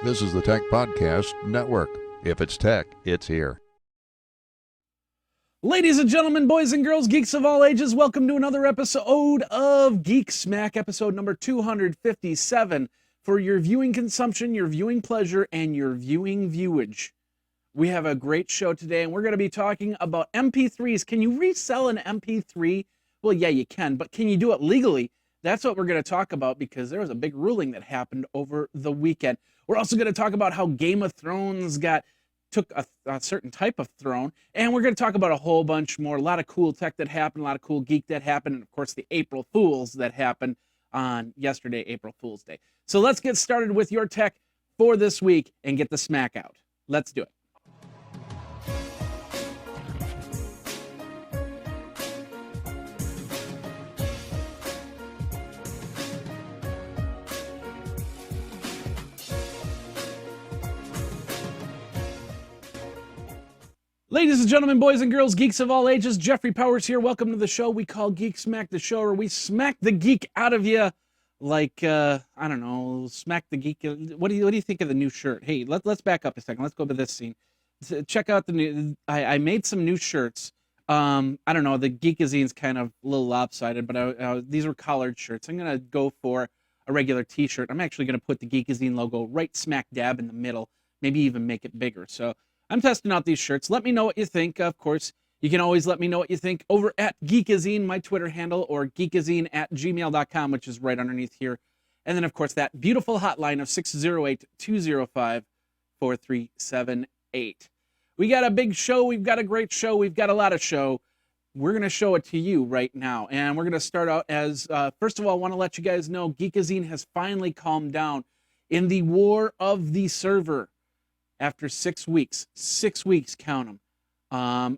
This is the Tech Podcast Network. If it's tech, it's here. Ladies and gentlemen, boys and girls, geeks of all ages, welcome to another episode of Geek Smack, episode number 257, for your viewing consumption, your viewing pleasure, and your viewing viewage. We have a great show today, and we're going to be talking about MP3s. Can you resell an MP3? Well, yeah, you can, but can you do it legally? That's what we're going to talk about, because there was a big ruling that happened over the weekend. We're also going to talk about how Game of Thrones took a certain type of throne, and we're going to talk about a whole bunch more, a lot of cool tech that happened, a lot of cool geek that happened, and of course the April Fools that happened on yesterday, April Fool's Day. So let's get started with your tech for this week and get the smack out. Let's do it. Ladies and gentlemen, boys and girls, geeks of all ages, Jeffrey Powers here. Welcome to the show we call Geek Smack, the show where we smack the geek out of you like, I don't know, smack the geek. What do you think of the new shirt? Hey, let's back up a second. Let's go to this scene. Check out the new, I made some new shirts. I don't know, the Geekazine's kind of a little lopsided, but these were collared shirts. I'm going to go for a regular t-shirt. I'm actually going to put the Geekazine logo right smack dab in the middle, maybe even make it bigger. So I'm testing out these shirts. Let me know what you think. Of course, you can always let me know what you think over at Geekazine, my Twitter handle, or geekazine@gmail.com, which is right underneath here. And then, of course, that beautiful hotline of 608-205-4378. We got a big show. We've got a great show. We've got a lot of show. We're going to show it to you right now. And we're going to start out as, first of all, I want to let you guys know Geekazine has finally calmed down in the war of the server. After 6 weeks, count them,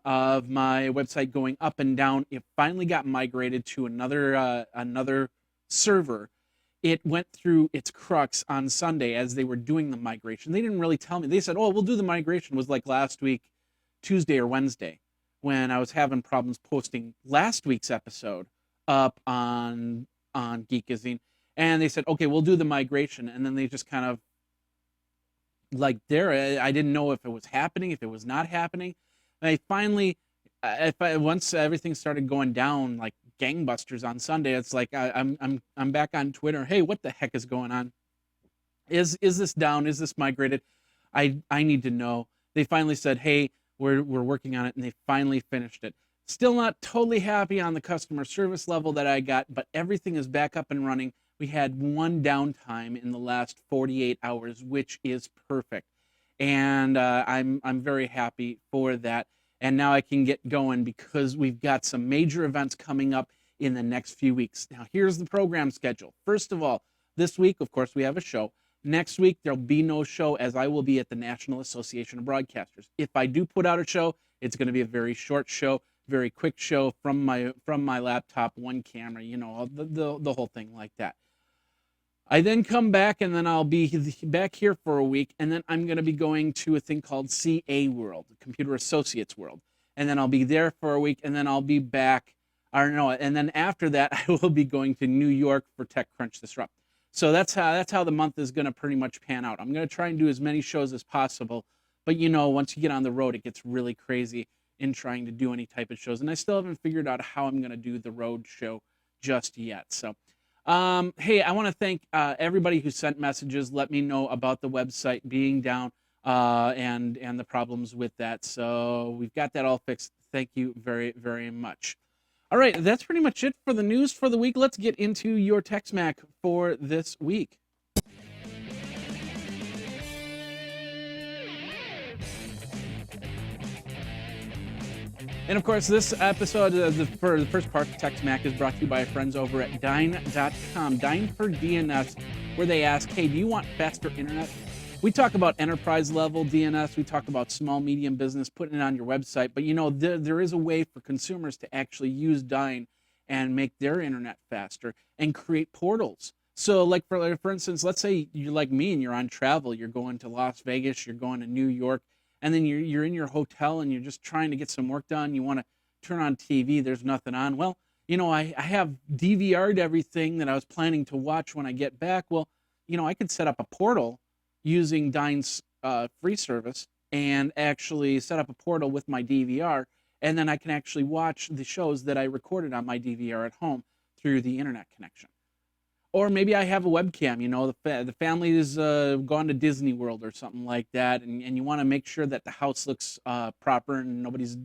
of my website going up and down, it finally got migrated to another server. It went through its crux on Sunday as they were doing the migration. They didn't really tell me. They said, "Oh, we'll do the migration." It was like last week, Tuesday or Wednesday, when I was having problems posting last week's episode up on Geekazine, and they said, "Okay, we'll do the migration," and then they just kind of I didn't know if it was happening, if it was not happening. And I finally, once everything started going down like gangbusters on Sunday, it's like I'm back on Twitter. Hey, what the heck is going on? Is this down? Is this migrated? I need to know. They finally said, hey, we're working on it, and they finally finished it. Still not totally happy on the customer service level that I got, but everything is back up and running. We had one downtime in the last 48 hours, which is perfect. And I'm very happy for that. And now I can get going because we've got some major events coming up in the next few weeks. Now, here's the program schedule. First of all, this week, of course, we have a show. Next week, there'll be no show, as I will be at the National Association of Broadcasters. If I do put out a show, it's going to be a very short show, very quick show from my laptop, one camera, you know, the whole thing like that. I then come back, and then I'll be back here for a week, and then I'm going to be going to a thing called CA World, Computer Associates World, and then I'll be there for a week, and then I'll be back, and then after that, I will be going to New York for TechCrunch Disrupt. So that's how the month is going to pretty much pan out. I'm going to try and do as many shows as possible, but you know, once you get on the road, it gets really crazy in trying to do any type of shows, and I still haven't figured out how I'm going to do the road show just yet. So hey, I want to thank everybody who sent messages, let me know about the website being down and the problems with that. So we've got that all fixed. Thank you very, very much. All right, that's pretty much it for the news for the week. Let's get into your Tech Smack for this week. And of course, this episode, for the first part of Tech Smack, is brought to you by our friends over at Dyn.com, Dyn for DNS, where they ask, hey, do you want faster internet? We talk about enterprise level DNS, we talk about small, medium business, putting it on your website, but you know, there is a way for consumers to actually use Dyn and make their internet faster and create portals. So like for instance, let's say you're like me and you're on travel, you're going to Las Vegas, you're going to New York, and then you're in your hotel and you're just trying to get some work done. You want to turn on TV, there's nothing on. Well, you know, I have DVR'd everything that I was planning to watch when I get back. Well, you know, I could set up a portal using Dine's free service and actually set up a portal with my DVR, and then I can actually watch the shows that I recorded on my DVR at home through the internet connection. Or maybe I have a webcam, the family is gone to Disney World or something like that, and you want to make sure that the house looks proper and nobody's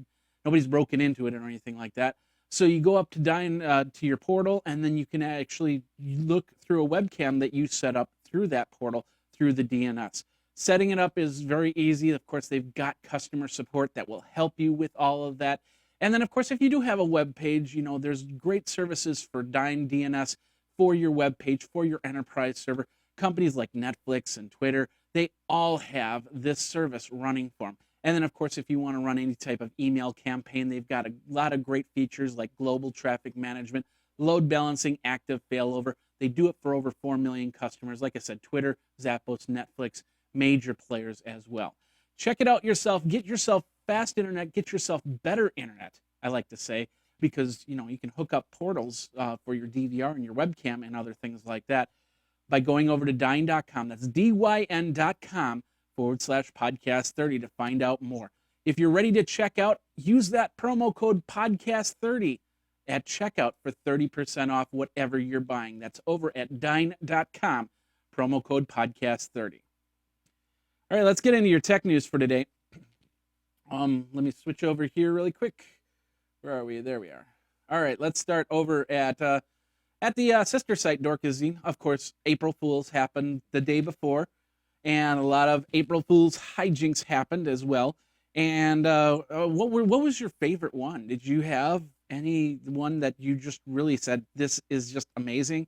broken into it or anything like that. So you go up to Dine to your portal, and then you can actually look through a webcam that you set up through that portal through the DNS. Setting it up is very easy. Of course, they've got customer support that will help you with all of that. And then, of course, if you do have a web page, there's great services for Dine DNS for your web page, for your enterprise server. Companies like Netflix and Twitter, they all have this service running for them. And then, of course, if you want to run any type of email campaign, they've got a lot of great features like global traffic management, load balancing, active failover. They do it for over 4 million customers. Like I said, Twitter, Zappos, Netflix, major players as well. Check it out yourself. Get yourself fast internet. Get yourself better internet, I like to say, because you can hook up portals for your DVR and your webcam and other things like that by going over to dyn.com. That's dyn.com/podcast30 to find out more. If you're ready to check out, use that promo code podcast30 at checkout for 30% off whatever you're buying. That's over at dyn.com, promo code podcast30. All right, let's get into your tech news for today. Let me switch over here really quick. Where are we? There we are. All right, let's start over at the sister site, Geekazine. Of course, April Fools happened the day before, and a lot of April Fools hijinks happened as well. And what was your favorite one? Did you have any one that you just really said, this is just amazing?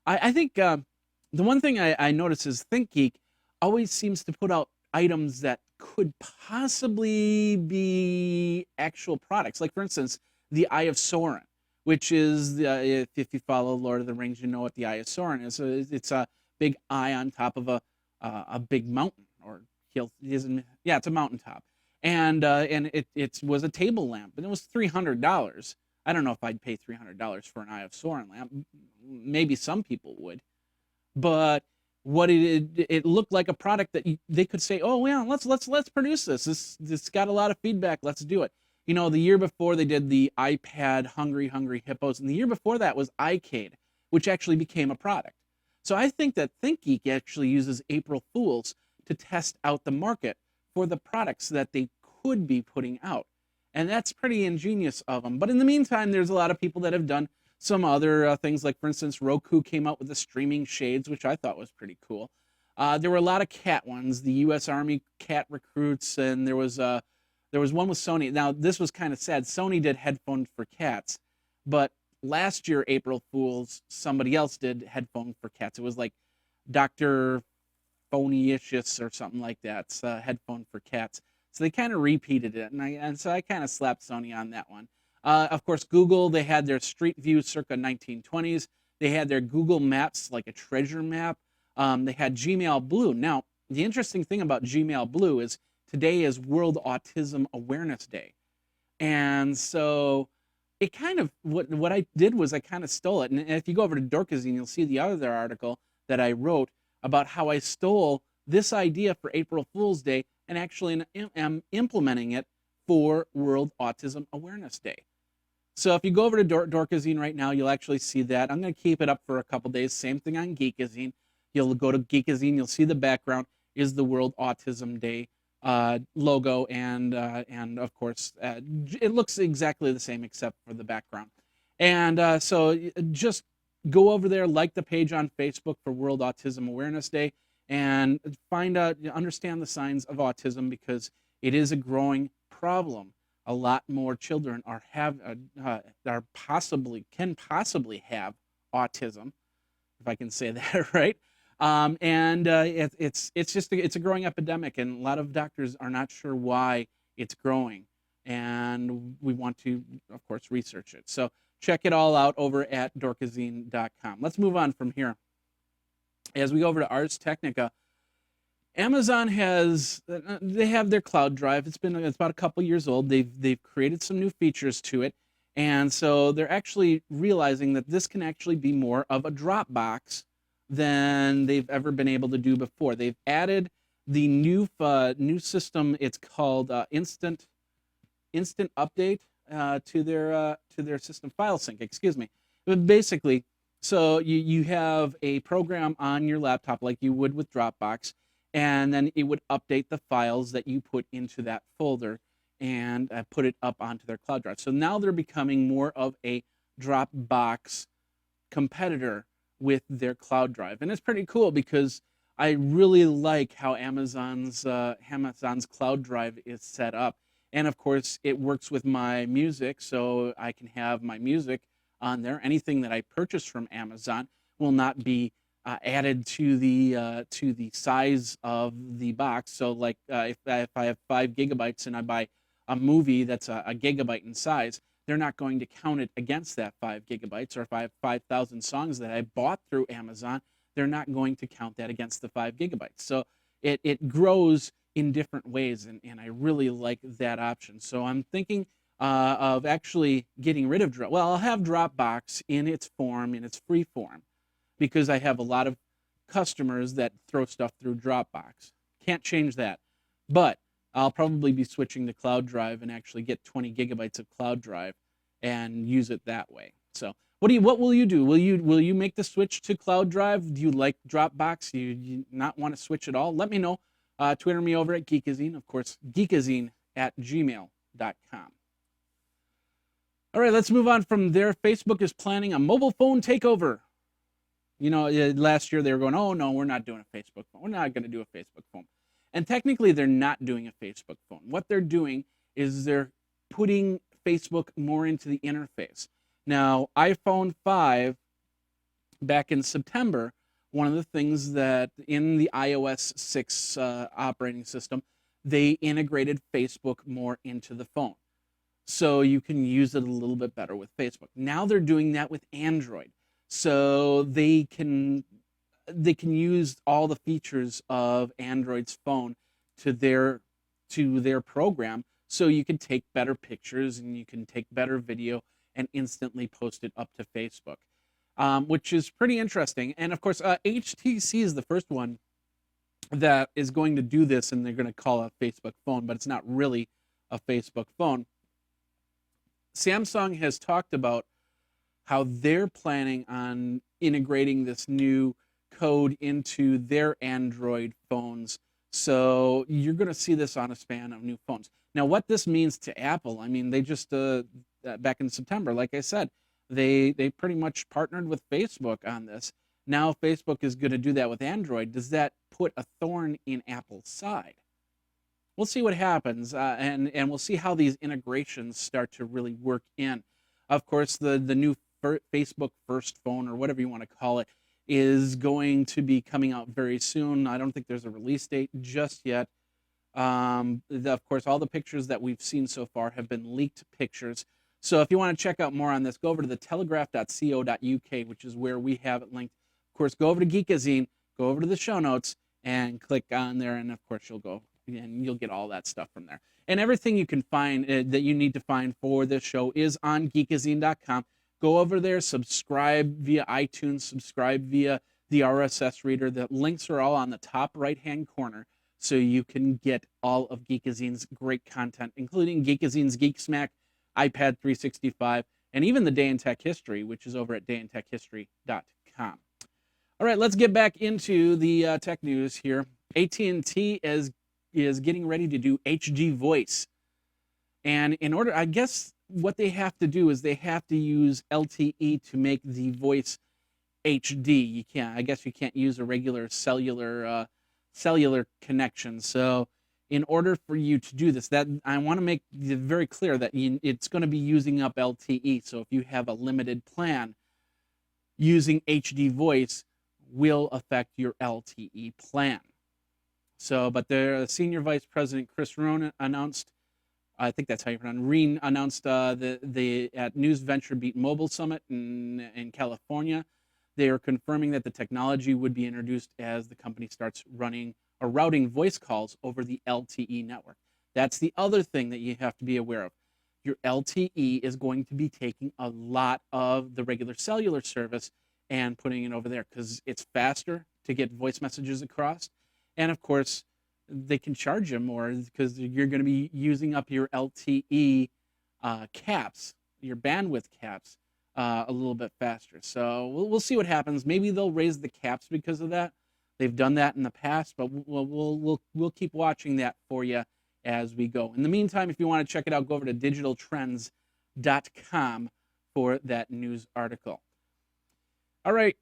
I think the one thing I noticed is ThinkGeek always seems to put out items that could possibly be actual products. Like, for instance, the Eye of Sauron, which is, if you follow Lord of the Rings, you know what the Eye of Sauron is. So it's a big eye on top of a big mountain, or hill. Yeah, it's a mountaintop. And it was a table lamp, and it was $300. I don't know if I'd pay $300 for an Eye of Sauron lamp. Maybe some people would, but what it looked like a product that they could say, oh yeah, let's produce this. This got a lot of feedback. Let's do it. The year before they did the iPad Hungry Hippos, and the year before that was iCade, which actually became a product. So I think that ThinkGeek actually uses April Fools to test out the market for the products that they could be putting out. And that's pretty ingenious of them. But in the meantime, there's a lot of people that have done some other things, like, for instance, Roku came out with the streaming shades, which I thought was pretty cool. There were a lot of cat ones, the U.S. Army cat recruits, and there was one with Sony. Now, this was kind of sad. Sony did headphones for cats, but last year, April Fools, somebody else did headphones for cats. It was like Dr. Phoniicious or something like that. It's a headphone for cats. So they kind of repeated it, and so I kind of slapped Sony on that one. Of course, Google, they had their Street View circa 1920s. They had their Google Maps, like a treasure map. They had Gmail Blue. Now, the interesting thing about Gmail Blue is today is World Autism Awareness Day. And so it kind of, what I did was I kind of stole it. And if you go over to Geekazine, you'll see the other article that I wrote about how I stole this idea for April Fool's Day and actually am implementing it for World Autism Awareness Day. So if you go over to Geekazine right now, you'll actually see that. I'm going to keep it up for a couple days. Same thing on Geekazine. You'll go to Geekazine. You'll see the background is the World Autism Day logo, and of course, it looks exactly the same except for the background. And so just go over there, like the page on Facebook for World Autism Awareness Day, and find out, understand the signs of autism, because it is a growing problem. A lot more children can possibly have autism, if I can say that right. It's a growing epidemic, and a lot of doctors are not sure why it's growing, and we want to, of course, research it. So check it all out over at Geekazine.com. Let's move on from here. As we go over to Ars Technica, Amazon they have their cloud drive. It's about a couple years old. They've created some new features to it, and so they're actually realizing that this can actually be more of a Dropbox than they've ever been able to do before. They've added the new system. It's called instant update to their system file sync. Excuse me. But basically, so you have a program on your laptop like you would with Dropbox, and then it would update the files that you put into that folder and put it up onto their cloud drive. So now they're becoming more of a Dropbox competitor with their cloud drive, and it's pretty cool because I really like how Amazon's cloud drive is set up. And of course, it works with my music, so I can have my music on there. Anything that I purchase from Amazon will not be added to the size of the box. So, like if I have 5 GB and I buy a movie that's a gigabyte in size, they're not going to count it against that 5 GB. Or if I have 5,000 songs that I bought through Amazon, they're not going to count that against the 5 GB. So it grows in different ways, and I really like that option. So I'm thinking of actually getting rid of I'll have Dropbox in its free form, because I have a lot of customers that throw stuff through Dropbox. Can't change that. But I'll probably be switching to Cloud Drive and actually get 20 GB of Cloud Drive and use it that way. So what will you do? Will you make the switch to Cloud Drive? Do you like Dropbox? Do you not want to switch at all? Let me know. Twitter me over at Geekazine. Of course, geekazine@gmail.com. All right, let's move on from there. Facebook is planning a mobile phone takeover. You know, last year they were going, oh, no, we're not doing a Facebook phone. We're not going to do a Facebook phone. And technically, they're not doing a Facebook phone. What they're doing is they're putting Facebook more into the interface. Now, iPhone 5, back in September, one of the things that in the iOS 6 operating system, they integrated Facebook more into the phone, so you can use it a little bit better with Facebook. Now they're doing that with Android, so they can use all the features of Android's phone to their program, so you can take better pictures and you can take better video and instantly post it up to Facebook, which is pretty interesting. And of course, HTC is the first one that is going to do this, and they're going to call it a Facebook phone, but it's not really a Facebook phone. Samsung has talked about how they're planning on integrating this new code into their Android phones. So you're going to see this on a span of new phones. Now, what this means to Apple, I mean, they just, back in September, like I said, they pretty much partnered with Facebook on this. Now Facebook is going to do that with Android. Does that put a thorn in Apple's side? We'll see what happens, and we'll see how these integrations start to really work in. Of course, the new Facebook first phone, or whatever you want to call it, is going to be coming out very soon. I don't think there's a release date just yet. Of course, all the pictures that we've seen so far have been leaked pictures. So if you want to check out more on this, go over to the telegraph.co.uk, which is where we have it linked. Of course, go over to Geekazine, go over to the show notes, and click on there, and of course, you'll go and you'll get all that stuff from there. And everything you can find that you need to find for this show is on geekazine.com. Go over there, subscribe via iTunes, subscribe via the RSS reader. The links are all on the top right-hand corner, so you can get all of Geekazine's great content, including Geekazine's Geek Smack, iPad 365, and even the Day in Tech History, which is over at dayintechhistory.com. All right, let's get back into the tech news here. AT&T is getting ready to do HD voice. And in order, I guess what they have to do is they have to use LTE to make the voice HD. I guess you can't use a regular cellular connection. So in order for you to do this, that I want to make it very clear that it's going to be using up LTE. So if you have a limited plan, using HD voice will affect your LTE plan. So, but the Senior Vice President Chris Rohn announced, I think that's how you pronounce it, Reen announced at News Venture Beat Mobile Summit in California. They are confirming that the technology would be introduced as the company starts running or routing voice calls over the LTE network. That's the other thing that you have to be aware of. Your LTE is going to be taking a lot of the regular cellular service and putting it over there because it's faster to get voice messages across. And of course, they can charge you more because you're going to be using up your LTE caps, your bandwidth caps, a little bit faster. So we'll see what happens. Maybe they'll raise the caps because of that. They've done that in the past, but we'll keep watching that for you as we go. In the meantime, if you want to check it out, go over to digitaltrends.com for that news article. All right.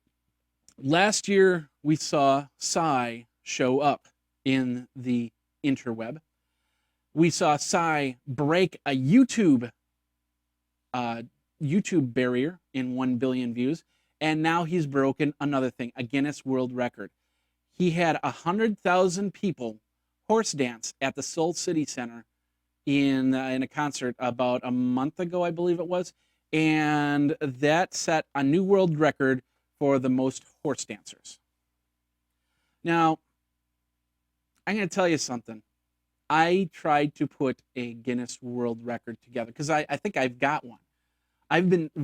Last year, we saw Psy show up in the interweb. We saw Psy break a YouTube barrier in 1 billion views, and now he's broken another thing, a Guinness World Record. He had 100,000 people horse dance at the Seoul City Center in a concert about a month ago, I believe it was, and that set a new world record for the most horse dancers. Now, I'm going to tell you something. I tried to put a Guinness World Record together because I think I've got one.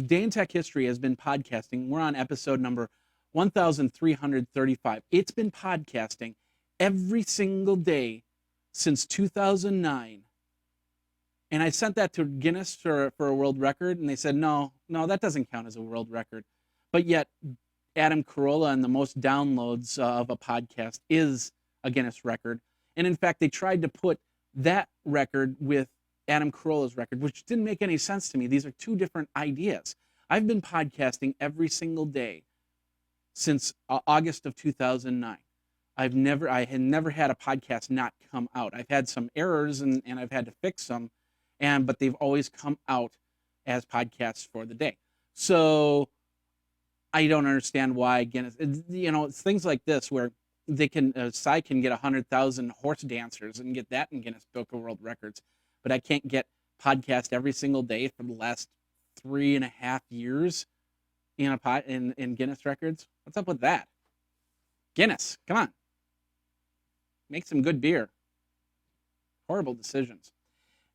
Day in Tech History has been podcasting. We're on episode number 1,335. It's been podcasting every single day since 2009. And I sent that to Guinness for a world record, and they said, no, that doesn't count as a world record. But yet, Adam Carolla and the most downloads of a podcast is a Guinness record. And in fact, they tried to put that record with Adam Carolla's record, which didn't make any sense to me. These are two different ideas. I've been podcasting every single day since August of 2009. I had never had a podcast not come out. I've had some errors and I've had to fix them, but they've always come out as podcasts for the day. So I don't understand why Guinness, it's things like this where they can, Psy can get 100,000 horse dancers and get that in Guinness Book of World Records, but I can't get podcast every single day for the last 3.5 years in Guinness records. What's up with that? Guinness, come on. Make some good beer. Horrible decisions.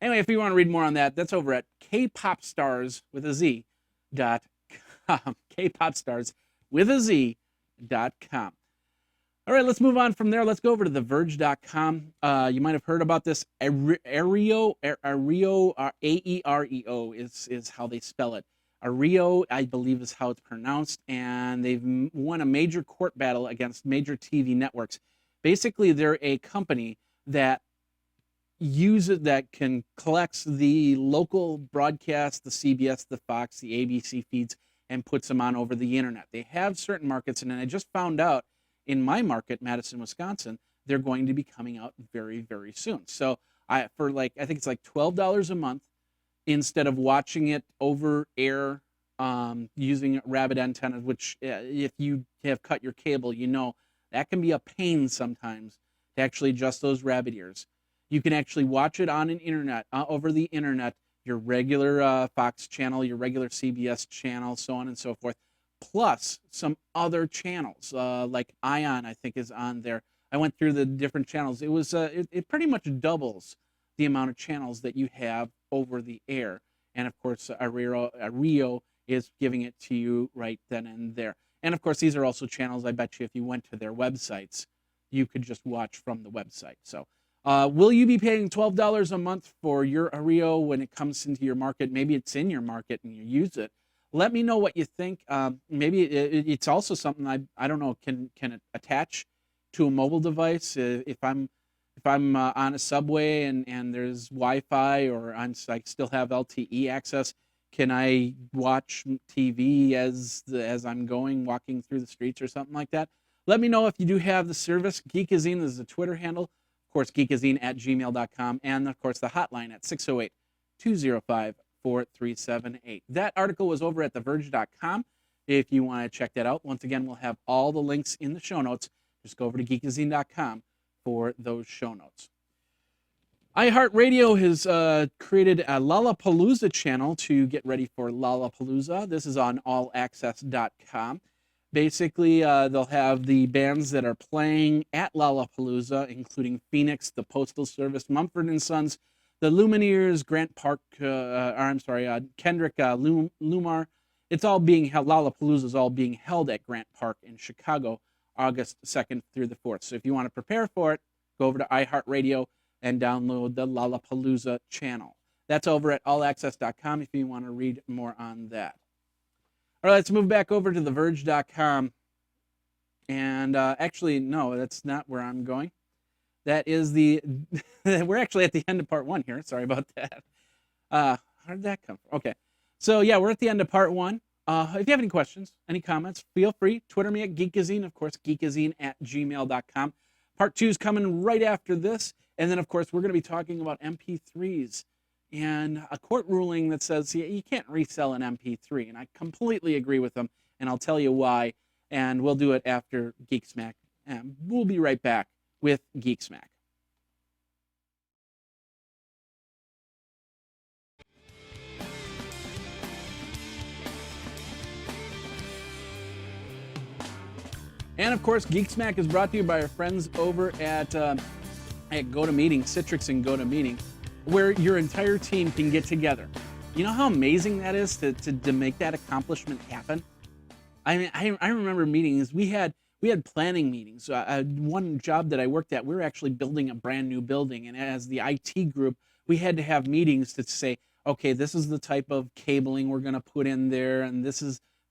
Anyway, if you want to read more on that, that's over at kpopstars.com. kpopstars.com. All right, let's move on from there. Let's go over to theverge.com. You might have heard about this. Aereo, A-E-R-E-O is how they spell it. Aereo, I believe, is how it's pronounced, and they've won a major court battle against major TV networks. Basically, they're a company that collects the local broadcast, the CBS, the Fox, the ABC feeds, and puts them on over the internet. They have certain markets, and I just found out in my market, Madison, Wisconsin, they're going to be coming out very, very soon. So I think it's like $12 a month instead of watching it over air using rabbit antennas, which if you have cut your cable, that can be a pain sometimes to actually adjust those rabbit ears. You can actually watch it on an internet, over the internet, your regular Fox channel, your regular CBS channel, so on and so forth, plus some other channels, like Ion, I think, is on there. I went through the different channels. It was it pretty much doubles the amount of channels that you have over the air. And of course, Aereo is giving it to you right then and there. And of course, these are also channels, I bet you, if you went to their websites, you could just watch from the website. So will you be paying $12 a month for your Aereo when it comes into your market? Maybe it's in your market and you use it. Let me know what you think. Maybe it's also something I don't know, can it attach to a mobile device? If I'm on a subway and there's Wi-Fi, or I still have LTE access, can I watch TV as I'm walking through the streets or something like that? Let me know if you do have the service. Geekazine is the Twitter handle. Of course, geekazine@gmail.com. And of course, the hotline at 608-205-4378. That article was over at theverge.com if you want to check that out. Once again, we'll have all the links in the show notes. Just go over to geekazine.com for those show notes. iHeartRadio has created a Lollapalooza channel to get ready for Lollapalooza. This is on allaccess.com. Basically, they'll have the bands that are playing at Lollapalooza, including Phoenix, the Postal Service, Mumford & Sons, the Lumineers, Kendrick Lamar, it's all being held. Lollapalooza is all being held at Grant Park in Chicago, August 2nd through the 4th. So if you want to prepare for it, go over to iHeartRadio and download the Lollapalooza channel. That's over at allaccess.com if you want to read more on that. All right, let's move back over to TheVerge.com. And actually, no, that's not where I'm going. That is we're actually at the end of part 1 here. Sorry about that. How did that come from? Okay. So yeah, we're at the end of part 1. If you have any questions, any comments, feel free. Twitter me at Geekazine, of course, geekazine@gmail.com. Part 2 is coming right after this. And then, of course, we're going to be talking about MP3s and a court ruling that says you can't resell an MP3. And I completely agree with them, and I'll tell you why. And we'll do it after Geek Smack. And we'll be right back with Geek Smack. And of course, Geek Smack is brought to you by our friends over at GoToMeeting, Citrix and GoToMeeting, where your entire team can get together. You know how amazing that is to make that accomplishment happen? I mean, I remember meetings. We had planning meetings. One job that I worked at, we were actually building a brand new building, and as the IT group, we had to have meetings to say, okay, this is the type of cabling we're going to put in there, and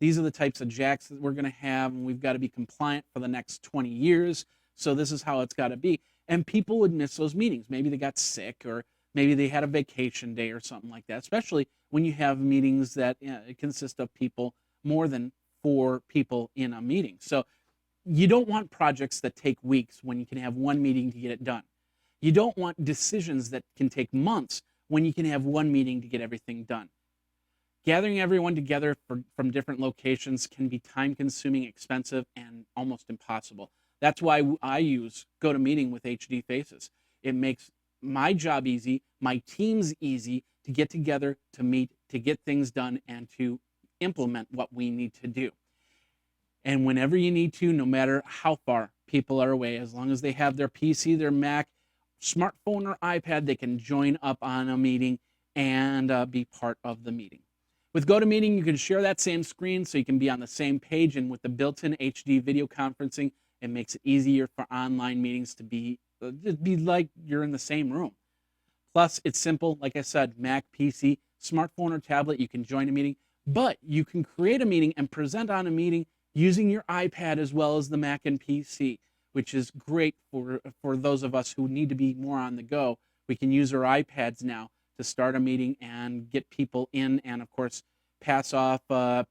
these are the types of jacks that we're going to have, and we've got to be compliant for the next 20 years. So this is how it's got to be. And people would miss those meetings. Maybe they got sick, or maybe they had a vacation day or something like that, especially when you have meetings that consist of people, more than 4 people in a meeting. So you don't want projects that take weeks when you can have one meeting to get it done. You don't want decisions that can take months when you can have one meeting to get everything done. Gathering everyone together from different locations can be time-consuming, expensive, and almost impossible. That's why I use GoToMeeting with HD Faces. It makes my job easy, my team's easy to get together, to meet, to get things done, and to implement what we need to do. And whenever you need to, no matter how far people are away, as long as they have their PC, their Mac, smartphone, or iPad, they can join up on a meeting and be part of the meeting. With GoToMeeting, you can share that same screen so you can be on the same page, and with the built-in HD video conferencing, it makes it easier for online meetings to be like you're in the same room. Plus, it's simple. Like I said, Mac, PC, smartphone, or tablet, you can join a meeting, but you can create a meeting and present on a meeting using your iPad as well as the Mac and PC, which is great for those of us who need to be more on the go. We can use our iPads now to start a meeting and get people in, and of course pass off the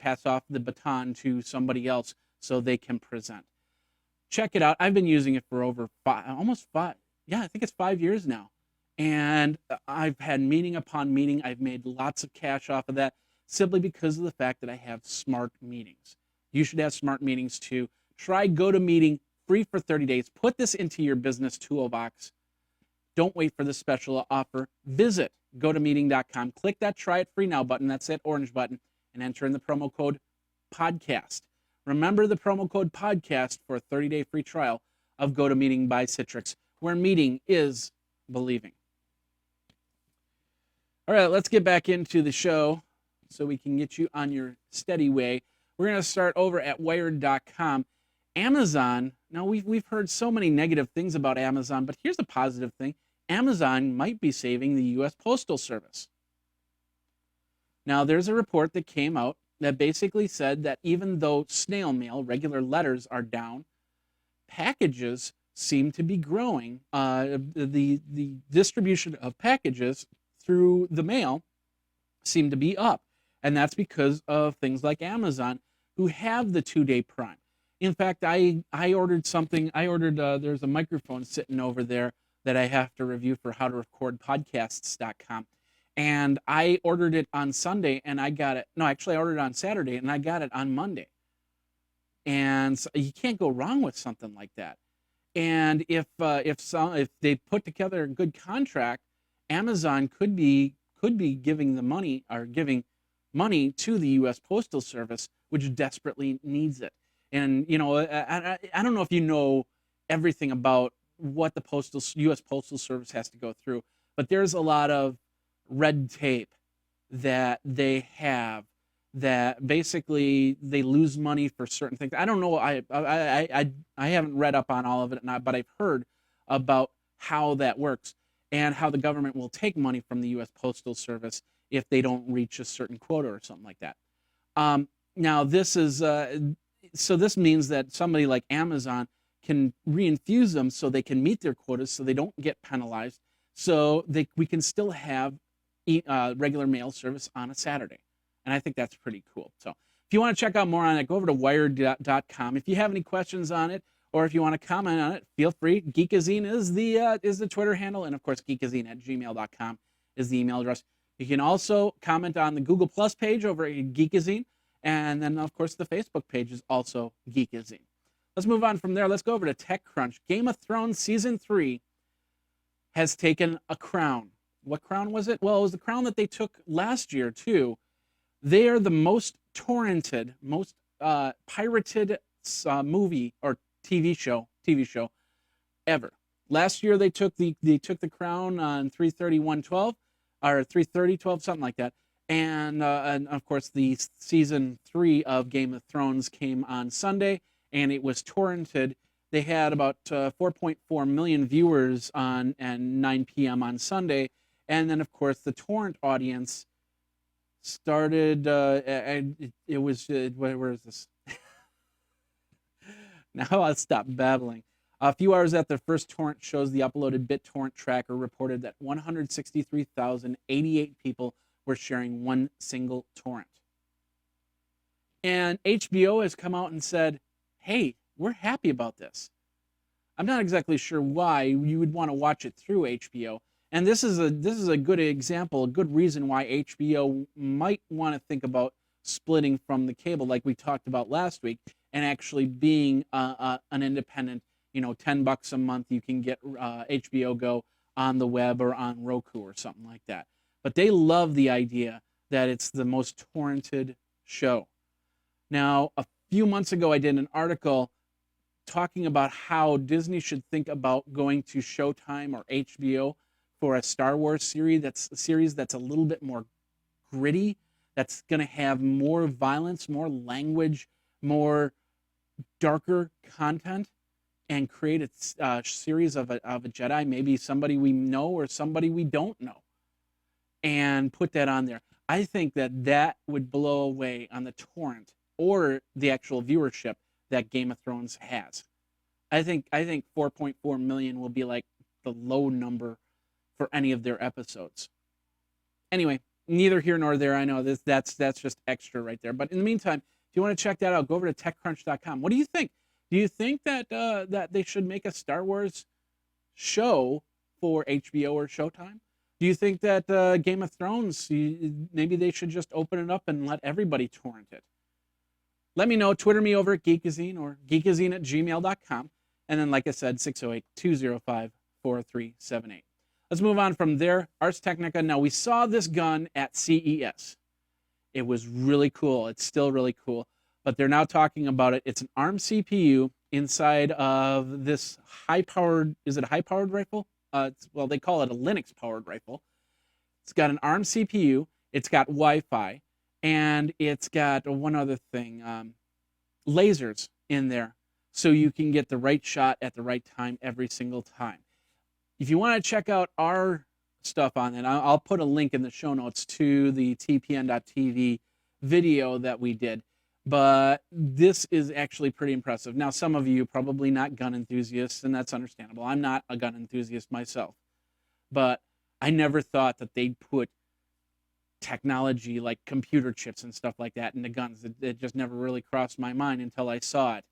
baton to somebody else so they can present. Check it out. I've been using it for over almost 5. Yeah, I think it's 5 years now, and I've had meeting upon meeting. I've made lots of cash off of that simply because of the fact that I have smart meetings. You should have smart meetings too. Try GoToMeeting free for 30 days. Put this into your business toolbox. Don't wait for the special offer. Visit GoToMeeting.com. Click that Try It Free Now button. That's that orange button. And enter in the promo code PODCAST. Remember the promo code PODCAST for a 30-day free trial of GoToMeeting by Citrix, where meeting is believing. All right, let's get back into the show so we can get you on your steady way. We're going to start over at Wired.com. Amazon, now we've heard so many negative things about Amazon, but here's a positive thing. Amazon might be saving the U.S. Postal Service. Now, there's a report that came out that basically said that even though snail mail, regular letters, are down, packages seem to be growing. The distribution of packages through the mail seem to be up. And that's because of things like Amazon, who have the 2-day Prime. In fact, I ordered something. There's a microphone sitting over there that I have to review for howtorecordpodcasts.com. And I ordered it on Sunday, and I got it. No, actually, I ordered it on Saturday, and I got it on Monday. And so you can't go wrong with something like that. And if they put together a good contract, Amazon could be giving the money, or giving money to the U.S. Postal Service, which desperately needs it. And you know, I don't know if you know everything about what the U.S. Postal Service has to go through, but there's a lot of red tape that they have that basically they lose money for certain things. I don't know. I haven't read up on all of it, but I've heard about how that works and how the government will take money from the U.S. Postal Service if they don't reach a certain quota or something like that. Now, this is so this means that somebody like Amazon can reinfuse them so they can meet their quotas, so they don't get penalized, so we can still have regular mail service on a Saturday. And I think that's pretty cool. So if you want to check out more on it, go over to wired.com. If you have any questions on it, or if you want to comment on it, feel free. Geekazine is the Twitter handle, and of course, geekazine@gmail.com is the email address. You can also comment on the Google Plus page over at Geekazine, and then of course the Facebook page is also Geekazine. Let's move on from there. Let's go over to TechCrunch. Game of Thrones Season 3 has taken a crown. What crown was it? Well, it was the crown that they took last year, too. They are the most torrented, most pirated movie or TV show ever. Last year they took the crown on 3/31/12 or 3/30/12, something like that. And of course the season 3 of Game of Thrones came on Sunday, and it was torrented. They had about 4.4 million viewers on 9 p.m. on Sunday, and then of course the torrent audience started. And it was where is this? Now I'll stop babbling. A few hours after the first torrent shows, the uploaded BitTorrent tracker reported that 163,088 people were sharing one single torrent. And HBO has come out and said, hey, we're happy about this. I'm not exactly sure why you would want to watch it through HBO. And this is a good example, a good reason why HBO might want to think about splitting from the cable, like we talked about last week, and actually being an independent. $10 a month, you can get HBO Go on the web or on Roku or something like that. But they love the idea that it's the most torrented show. Now, a few months ago, I did an article talking about how Disney should think about going to Showtime or HBO for a Star Wars series that's a little bit more gritty, that's going to have more violence, more language, more darker content, and create a series of a Jedi, maybe somebody we know or somebody we don't know, and put that on there. I think that would blow away on the torrent or the actual viewership that Game of Thrones has. I think 4.4 million will be like the low number for any of their episodes. Anyway, neither here nor there. I know that's just extra right there. But in the meantime, if you want to check that out, go over to TechCrunch.com. What do you think? Do you think that that they should make a Star Wars show for HBO or Showtime? Do you think that Game of Thrones, maybe they should just open it up and let everybody torrent it? Let me know. Twitter me over at Geekazine or geekazine@gmail.com. And then, like I said, 608-205-4378. Let's move on from there. Ars Technica. Now, we saw this gun at CES. It was really cool. It's still really cool. But they're now talking about it. It's an ARM CPU inside of this high-powered, is it a high-powered rifle? Well, they call it a Linux-powered rifle. It's got an ARM CPU. It's got Wi-Fi. And it's got one other thing, lasers in there. So you can get the right shot at the right time every single time. If you want to check out our stuff on it, I'll put a link in the show notes to the TPN.TV video that we did. But this is actually pretty impressive. Now, some of you probably not gun enthusiasts, and that's understandable. I'm not a gun enthusiast myself. But I never thought that they'd put technology like computer chips and stuff like that into guns. It just never really crossed my mind until I saw it.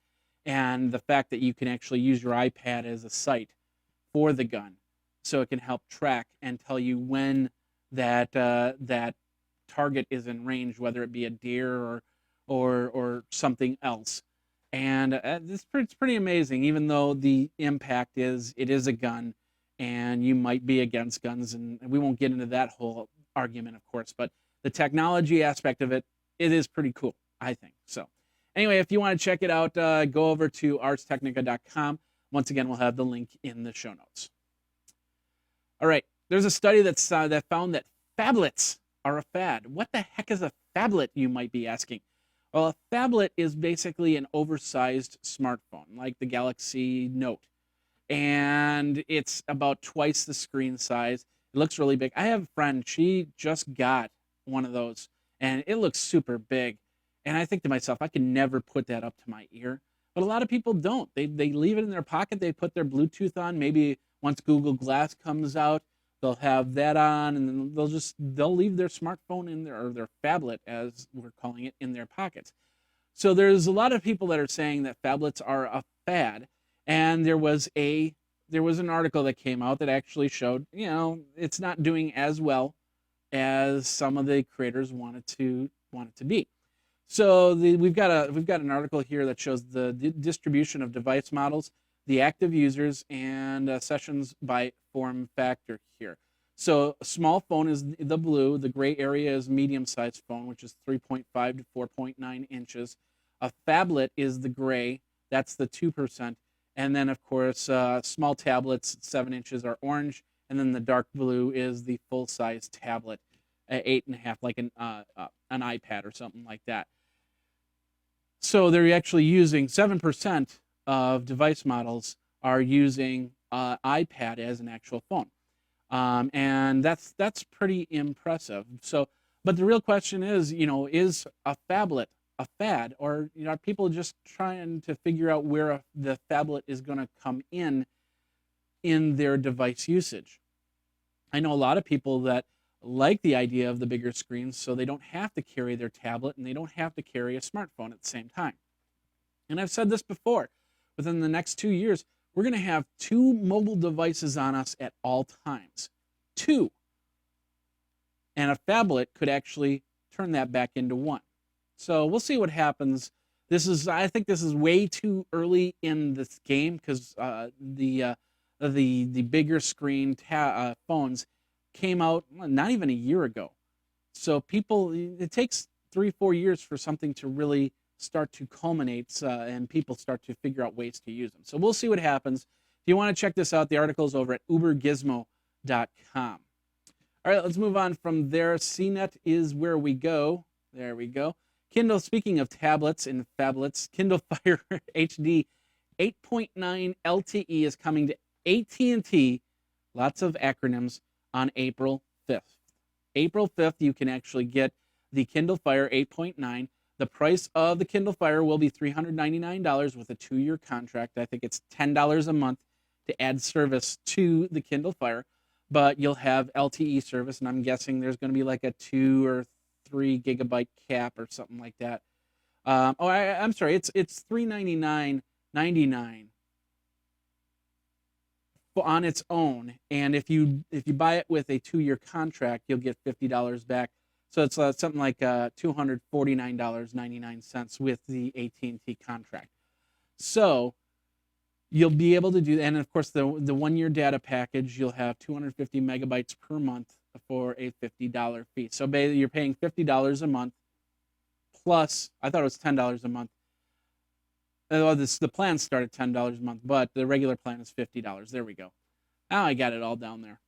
And the fact that you can actually use your iPad as a sight for the gun, so it can help track and tell you when that target is in range, whether it be a deer or something else. And it's pretty amazing, even though the impact is it is a gun, and you might be against guns, and we won't get into that whole argument, of course, but the technology aspect of it is pretty cool, I think. So anyway, if you want to check it out, go over to arstechnica.com. Once again, we'll have the link in the show notes. All right, there's a study that found that phablets are a fad. What the heck is a phablet, you might be asking? Well, a phablet is basically an oversized smartphone, like the Galaxy Note. And it's about twice the screen size. It looks really big. I have a friend, she just got one of those, and it looks super big. And I think to myself, I can never put that up to my ear. But a lot of people don't. They leave it in their pocket. They put their Bluetooth on. Maybe once Google Glass comes out, they'll have that on, and then they'll leave their smartphone in there, or their phablet, as we're calling it, in their pockets. So there's a lot of people that are saying that phablets are a fad, and there was an article that came out that actually showed, it's not doing as well as some of the creators want it to be. So we've got an article here that shows the distribution of device models, the active users, and sessions by form factor here. So a small phone is the blue, the gray area is medium-sized phone, which is 3.5 to 4.9 inches. A phablet is the gray, that's the 2%. And then, of course, small tablets, 7 inches, are orange. And then the dark blue is the full-size tablet, 8.5, like an iPad or something like that. So they're actually using 7% of device models are using iPad as an actual phone, and that's pretty impressive. So, but the real question is, is a phablet a fad, or are people just trying to figure out where the phablet is going to come in their device usage? I know a lot of people that like the idea of the bigger screens, so they don't have to carry their tablet and they don't have to carry a smartphone at the same time. And I've said this before, within the next 2 years, we're going to have 2 mobile devices on us at all times. 2. And a phablet could actually turn that back into 1. So we'll see what happens. I think this is way too early in this game, because the bigger screen phones came out not even a year ago. So it takes 3-4 years for something to really start to culminate, and people start to figure out ways to use them. So we'll see what happens. If you want to check this out, the article is over at ubergizmo.com. All right, let's move on from there. CNET is where we go. There we go. Kindle, speaking of tablets and phablets, Kindle Fire HD 8.9 LTE is coming to AT&T, lots of acronyms, on April 5th. April 5th, you can actually get the Kindle Fire 8.9. The price of the Kindle Fire will be $399 with a 2-year contract. I think it's $10 a month to add service to the Kindle Fire, but you'll have LTE service, and I'm guessing there's going to be like a 2 or 3 gigabyte cap or something like that. I'm sorry, it's $399.99 on its own, and if you buy it with a 2-year contract, you'll get $50 back. So it's something like $249.99 with the AT&T contract. So you'll be able to do, and of course the 1-year data package, you'll have 250 megabytes per month for a $50 fee. So basically you're paying $50 a month plus, I thought it was $10 a month. The plan started $10 a month, but the regular plan is $50. There we go. Now I got it all down there.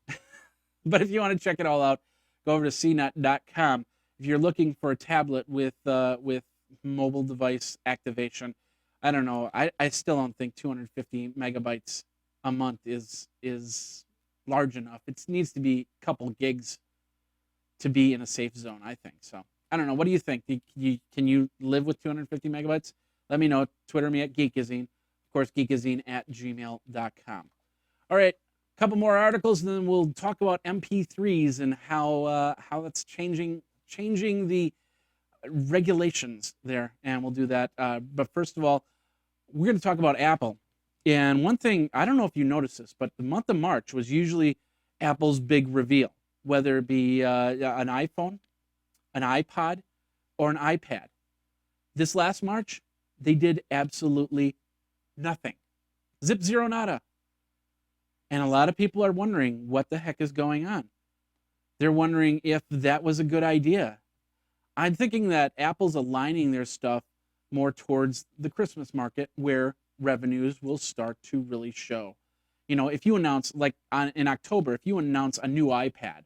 But if you want to check it all out, go over to cnet.com. If you're looking for a tablet with mobile device activation, I don't know. I still don't think 250 megabytes a month is large enough. It needs to be a couple gigs to be in a safe zone, I think. So I don't know. What do you think? Can you live with 250 megabytes? Let me know. Twitter me at Geekazine. Of course, geekazine@gmail.com. All right. A couple more articles, and then we'll talk about MP3s and how that's changing the regulations there, and we'll do that. But first of all, we're going to talk about Apple. And one thing, I don't know if you noticed this, but the month of March was usually Apple's big reveal, whether it be an iPhone, an iPod, or an iPad. This last March, they did absolutely nothing. Zip, zero, nada. And a lot of people are wondering what the heck is going on. They're wondering if that was a good idea. I'm thinking that Apple's aligning their stuff more towards the Christmas market, where revenues will start to really show. If you announce, like in October, if you announce a new iPad,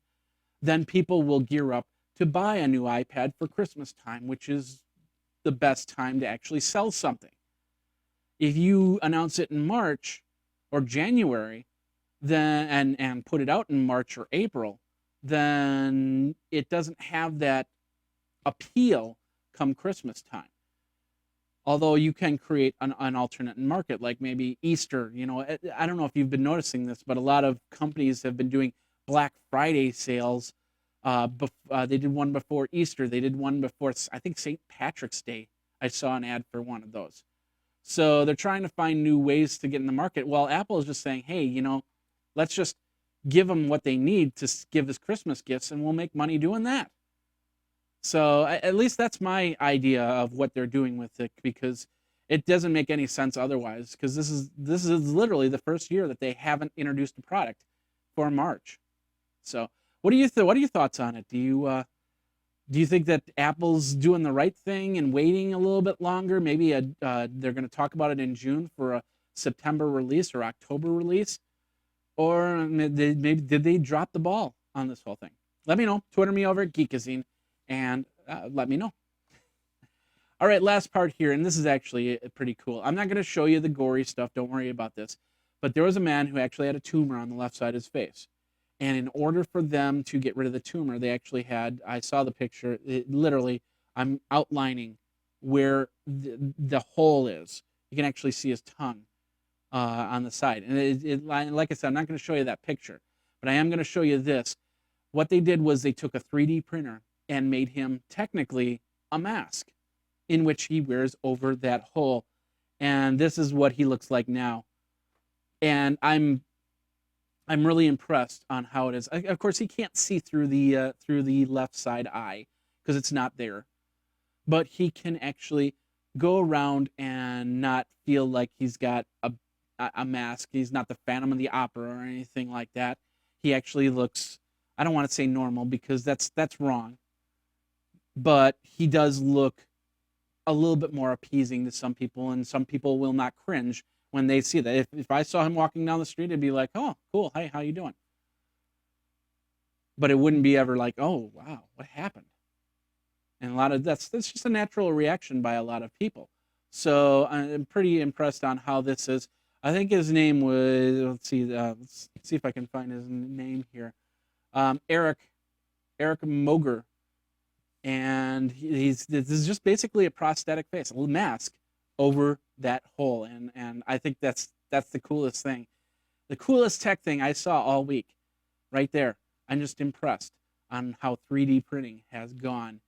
then people will gear up to buy a new iPad for Christmas time, which is the best time to actually sell something. If you announce it in March or January, then and put it out in March or April, then it doesn't have that appeal come Christmas time. Although you can create an alternate market, like maybe Easter. I don't know if you've been noticing this, but a lot of companies have been doing Black Friday sales. They did one before Easter. They did one before, I think, St. Patrick's Day. I saw an ad for one of those. So they're trying to find new ways to get in the market. Well, Apple is just saying, hey, let's just give them what they need to give as Christmas gifts, and we'll make money doing that. So at least that's my idea of what they're doing with it, because it doesn't make any sense otherwise, because this is literally the first year that they haven't introduced a product for March. So what are your thoughts on it? Do you think that Apple's doing the right thing and waiting a little bit longer? Maybe they're going to talk about it in June for a September release or October release, or maybe did they drop the ball on this whole thing? Let me know. Twitter me over at Geekazine. And let me know. All right, last part here, and this is actually pretty cool. I'm not going to show you the gory stuff. Don't worry about this. But there was a man who actually had a tumor on the left side of his face. And in order for them to get rid of the tumor, they actually I saw the picture, literally, I'm outlining where the hole is. You can actually see his tongue on the side. And like I said, I'm not going to show you that picture. But I am going to show you this. What they did was they took a 3D printer and made him technically a mask in which he wears over that hole. And this is what he looks like now. And I'm really impressed on how it is. Of course, he can't see through the left side eye because it's not there. But he can actually go around and not feel like he's got a mask. He's not the Phantom of the Opera or anything like that. He actually looks, I don't want to say normal because that's wrong. But he does look a little bit more appeasing to some people, and some people will not cringe when they see that. If I saw him walking down the street, it'd be like, oh, cool, hey, how you doing? But it wouldn't be ever like, oh, wow, what happened? And that's just a natural reaction by a lot of people. So I'm pretty impressed on how this is. I think his name was, let's see if I can find his name here. Eric Moger. And this is just basically a prosthetic face, a little mask over that hole. And I think that's the coolest thing. The coolest tech thing I saw all week, right there. I'm just impressed on how 3D printing has gone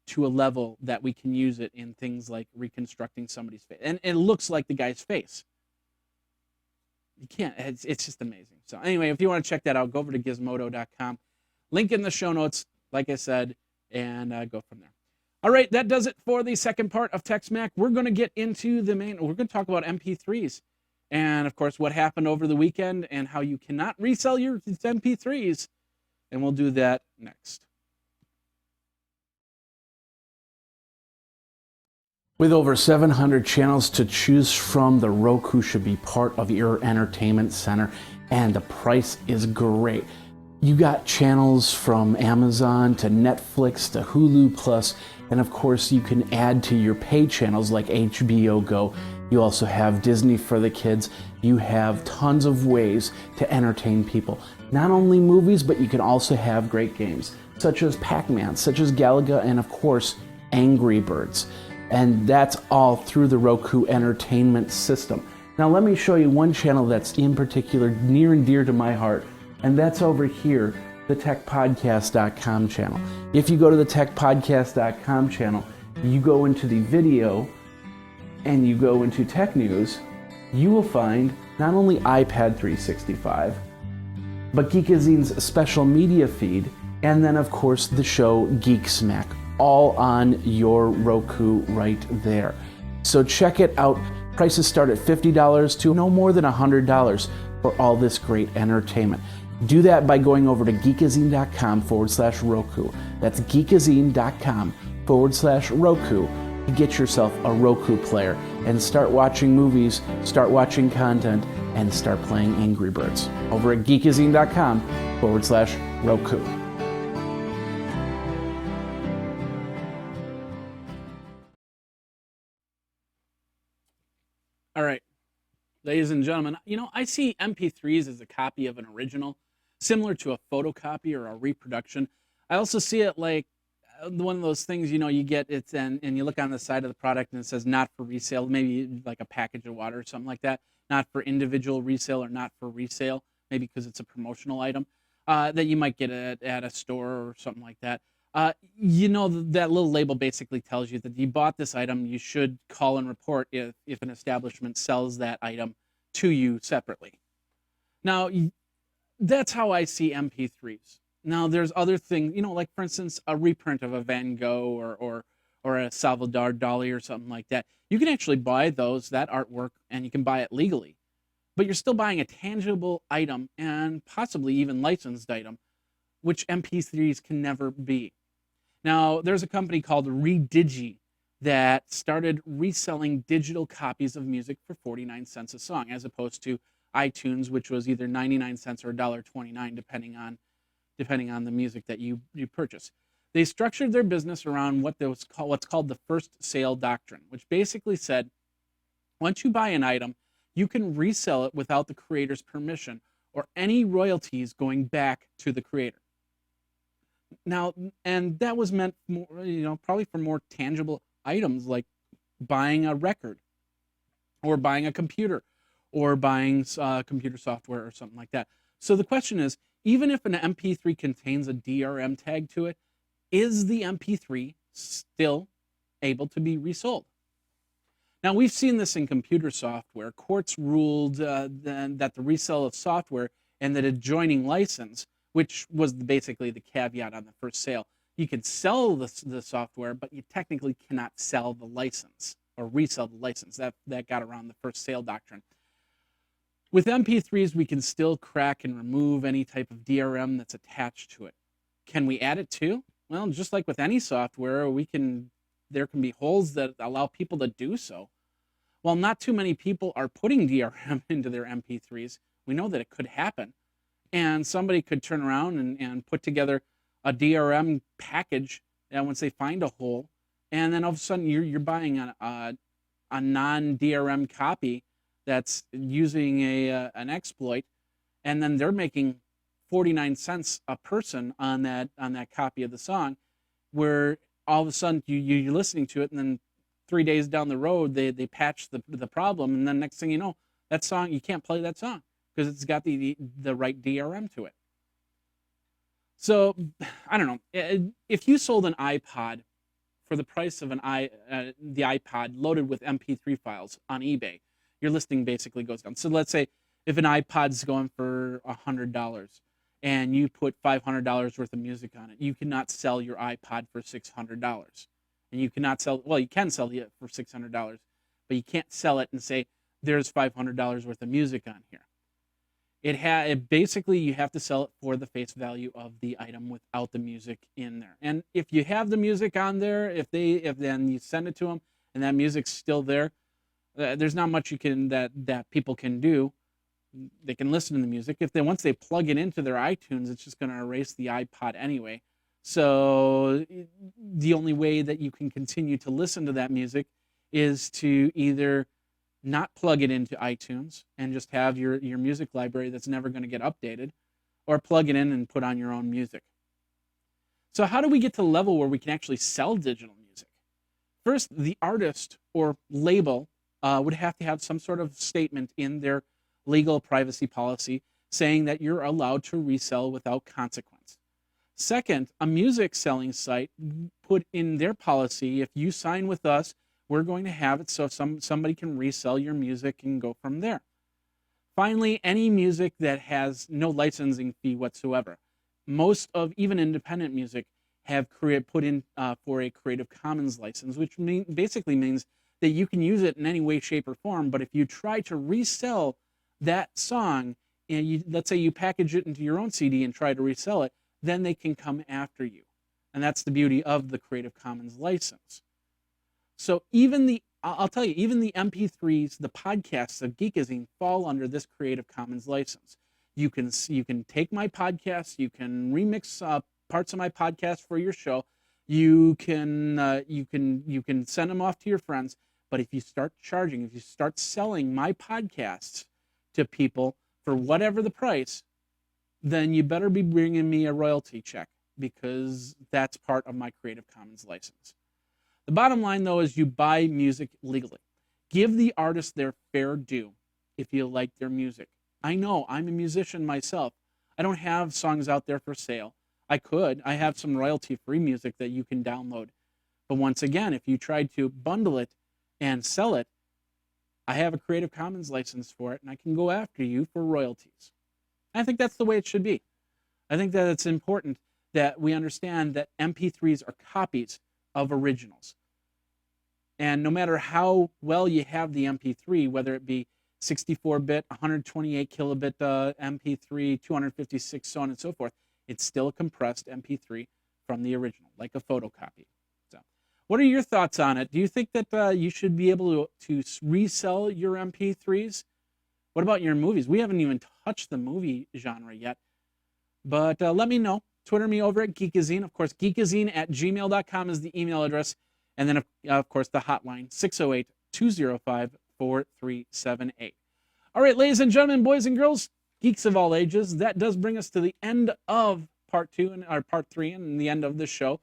to a level that we can use it in things like reconstructing somebody's face. And it looks like the guy's face. You can't, it's just amazing. So anyway, if you want to check that out, go over to gizmodo.com. Link in the show notes, like I said, and go from there. All right, that does it for the second part of TechSmack. We're going to get into we're going to talk about MP3s. And, of course, what happened over the weekend and how you cannot resell your MP3s. And we'll do that next. With over 700 channels to choose from, the Roku should be part of your entertainment center, and the price is great. You got channels from Amazon to Netflix to Hulu Plus, and of course you can add to your pay channels like HBO Go. You also have Disney for the kids. You have tons of ways to entertain people. Not only movies, but you can also have great games, such as Pac-Man, such as Galaga, and of course, Angry Birds. And that's all through the Roku entertainment system. Now let me show you one channel that's in particular near and dear to my heart, and that's over here, the techpodcast.com channel. If you go to the techpodcast.com channel, you go into the video and you go into tech news, you will find not only iPad 365, but Geekazine's special media feed, and then of course the show Geek Smack, all on your Roku right there. So check it out. Prices start at $50 to no more than $100 for all this great entertainment. Do that by going over to geekazine.com/Roku. That's geekazine.com/Roku to get yourself a Roku player and start watching movies, start watching content, and start playing Angry Birds. Over at geekazine.com/Roku. Ladies and gentlemen, I see MP3s as a copy of an original, similar to a photocopy or a reproduction. I also see it like one of those things, you get it and you look on the side of the product and it says not for resale, maybe like a package of water or something like that, not for individual resale or not for resale, maybe because it's a promotional item that you might get at a store or something like that. That little label basically tells you that you bought this item. You should call and report if an establishment sells that item to you separately. Now, that's how I see MP3s. Now, there's other things, like for instance, a reprint of a Van Gogh or a Salvador Dali or something like that. You can actually buy that artwork, and you can buy it legally. But you're still buying a tangible item and possibly even licensed item, which MP3s can never be. Now, there's a company called ReDigi that started reselling digital copies of music for 49 cents a song, as opposed to iTunes, which was either 99 cents or $1.29, depending on the music that you purchase. They structured their business around what's called the first sale doctrine, which basically said, once you buy an item, you can resell it without the creator's permission or any royalties going back to the creator. Now, and that was meant more, probably for more tangible items like buying a record or buying a computer or buying computer software or something like that. So the question is, even if an MP3 contains a DRM tag to it, is the MP3 still able to be resold? Now, we've seen this in computer software. Courts ruled that the resale of software and that adjoining license, which was basically the caveat on the first sale, you could sell the software, but you technically cannot sell the license or resell the license. That got around the first sale doctrine. With MP3s, we can still crack and remove any type of DRM that's attached to it. Can we add it too? Well, just like with any software, there can be holes that allow people to do so. While not too many people are putting DRM into their MP3s, we know that it could happen. And somebody could turn around and put together a DRM package once they find a hole, and then all of a sudden you're buying a non-DRM copy that's using an exploit, and then they're making 49 cents a person on that copy of the song, where all of a sudden you're listening to it, and then 3 days down the road they patch the problem, and then next thing you know, that song, you can't play that song because it's got the right DRM to it. So I don't know, if you sold an iPod for the price of the iPod loaded with MP3 files on eBay, your listing basically goes down. So let's say if an iPod's going for $100 and you put $500 worth of music on it, you cannot sell your iPod for $600. And you cannot sell, well, you can sell it for $600, but you can't sell it and say, there's $500 worth of music on here. Basically, you have to sell it for the face value of the item without the music in there. And if you have the music on there, if then you send it to them and that music's still there, there's not much that people can do. They can listen to the music. Once they plug it into their iTunes, it's just going to erase the iPod anyway. So the only way that you can continue to listen to that music is to either not plug it into iTunes and just have your music library that's never going to get updated, or plug it in and put on your own music. So how do we get to the level where we can actually sell digital music? First, the artist or label would have to have some sort of statement in their legal privacy policy saying that you're allowed to resell without consequence. Second, a music selling site put in their policy, if you sign with us, we're going to have it so somebody can resell your music and go from there. Finally, any music that has no licensing fee whatsoever. Most of even independent music have put in for a Creative Commons license, which basically means that you can use it in any way, shape, or form. But if you try to resell that song, and let's say you package it into your own CD and try to resell it, then they can come after you. And that's the beauty of the Creative Commons license. So I'll tell you, even the MP3s, the podcasts of Geekazine fall under this Creative Commons license. You can take my podcast, you can remix parts of my podcast for your show, you can send them off to your friends, But if you start charging, if you start selling my podcasts to people for whatever the price, then you better be bringing me a royalty check, because that's part of my Creative Commons license. The bottom line, though, is you buy music legally. Give the artist their fair due if you like their music. I know, I'm a musician myself. I don't have songs out there for sale. I could. I have some royalty-free music that you can download. But once again, if you tried to bundle it and sell it, I have a Creative Commons license for it, and I can go after you for royalties. I think that's the way it should be. I think that it's important that we understand that MP3s are copies of originals. And no matter how well you have the MP3, whether it be 64-bit, 128 kilobit MP3, 256, so on and so forth, it's still a compressed MP3 from the original, like a photocopy. So, what are your thoughts on it? Do you think that you should be able to resell your MP3s? What about your movies? We haven't even touched the movie genre yet. But let me know. Twitter me over at Geekazine. Of course, geekazine@gmail.com is the email address. And then, of course, the hotline, 608-205-4378. All right, ladies and gentlemen, boys and girls, geeks of all ages, that does bring us to the end of part 3 and the end of the show.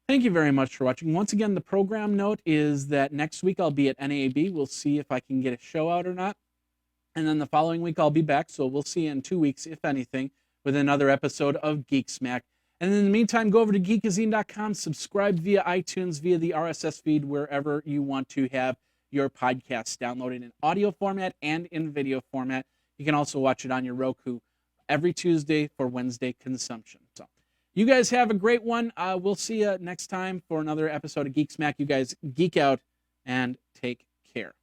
Thank you very much for watching. Once again, the program note is that next week I'll be at NAB. We'll see if I can get a show out or not. And then the following week I'll be back, so we'll see you in 2 weeks, if anything, with another episode of Geek Smack. And in the meantime, go over to Geekazine.com, subscribe via iTunes, via the RSS feed, wherever you want to have your podcasts downloaded in audio format and in video format. You can also watch it on your Roku every Tuesday for Wednesday consumption. So you guys have a great one. We'll see you next time for another episode of Geek Smack. You guys geek out and take care.